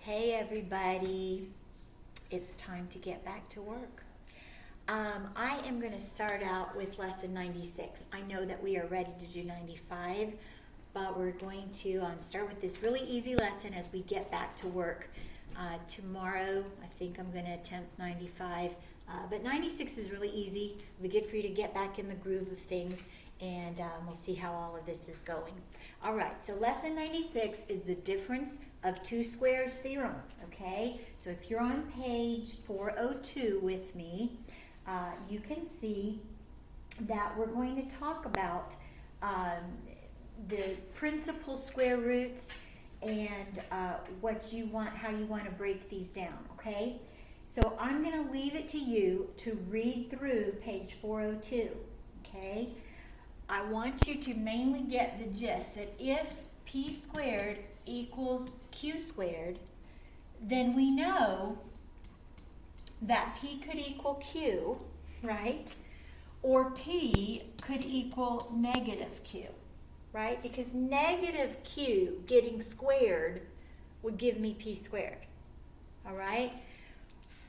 Hey everybody, it's time to get back to work. I am going to start out with lesson 96. I know that we are ready to do 95, but we're going to start with this really easy lesson as we get back to work. Tomorrow, I think I'm going to attempt 95, but 96 is really easy. It'll be good for you to get back in the groove of things, and we'll see how all of this is going. All right, so lesson 96 is the difference of two squares theorem, okay? So if you're on page 402 with me, you can see that we're going to talk about the principal square roots and what you want, how you want to break these down, okay? So I'm going to leave it to you to read through page 402, okay? I want you to mainly get the gist that if p squared equals q squared, then we know that p could equal q, right? Or p could equal negative q, right? Because negative q getting squared would give me p squared, all right?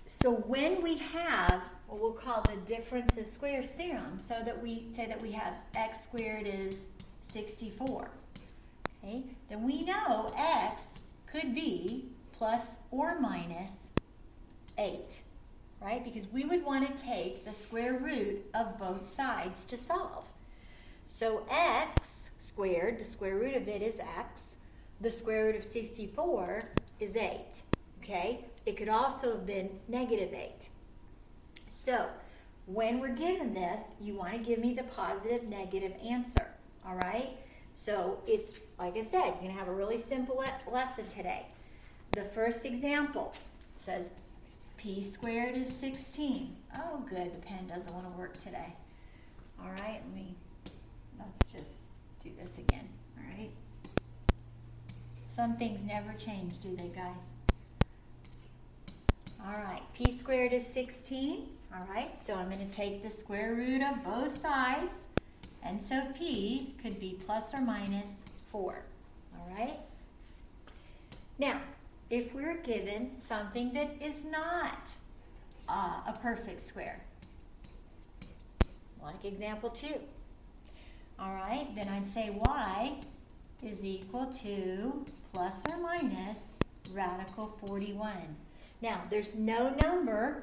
So when we have what we'll call the difference of squares theorem, so that we say that we have x squared is 64, okay? Then we know x could be plus or minus 8, right? Because we would want to take the square root of both sides to solve. So x squared, the square root of it is x. The square root of 64 is 8, okay? It could also have been negative 8. So when we're given this, you want to give me the positive, negative answer, all right? So it's, like I said, you're going to have a really simple lesson today. The first example says p squared is 16. Oh, good, the pen doesn't want to work today. All right, let's just do this again, all right? Some things never change, do they, guys? All right, p squared is 16. All right, so I'm going to take the square root of both sides, and so p could be plus or minus 4. All right? Now, if we're given something that is not a perfect square, like example 2, all right, then I'd say y is equal to plus or minus radical 41. Now, there's no number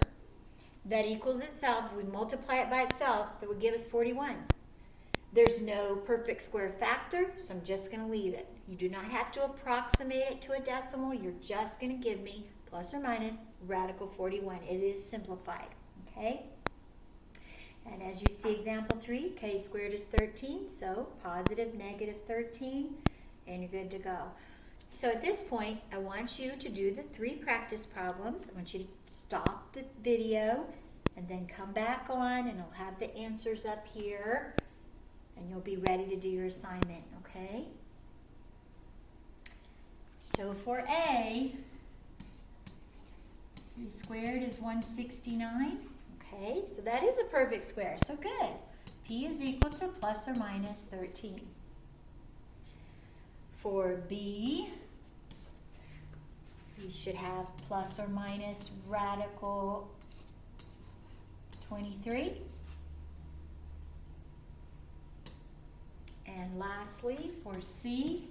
that equals itself. If we multiply it by itself, that would give us 41. There's no perfect square factor, so I'm just going to leave it. You do not have to approximate it to a decimal. You're just going to give me plus or minus radical 41. It is simplified, okay? And as you see, example 3, k squared is 13, so positive, negative 13, and you're good to go. So at this point, I want you to do the 3 practice problems. I want you to stop the video and then come back on, and I'll have the answers up here, and you'll be ready to do your assignment, okay? So for A, p squared is 169. Okay, so that is a perfect square, so good. P is equal to plus or minus 13. For B, you should have plus or minus radical 23. And lastly, for C,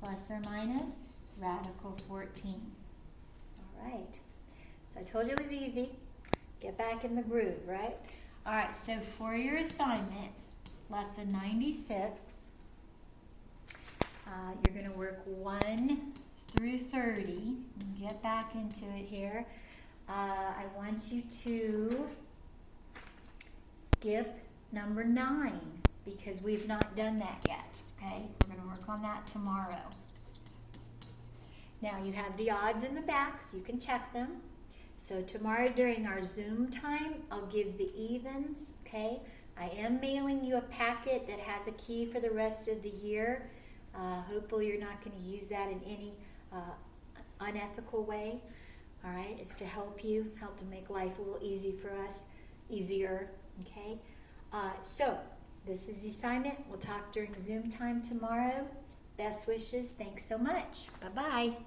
plus or minus radical 14. All right, so I told you it was easy. Get back in the groove, right? All right, so for your assignment, lesson 96, you're going to work 1 through 30. Get back into it here. I want you to skip number 9 because we've not done that yet, okay? We're going to work on that tomorrow. Now, you have the odds in the back, so you can check them. So tomorrow during our Zoom time, I'll give the evens, okay? I am mailing you a packet that has a key for the rest of the year. Hopefully you're not going to use that in any unethical way. All right, it's to help to make life a little easier, okay? So this is the assignment. We'll talk during Zoom time tomorrow. Best wishes. Thanks so much. Bye-bye.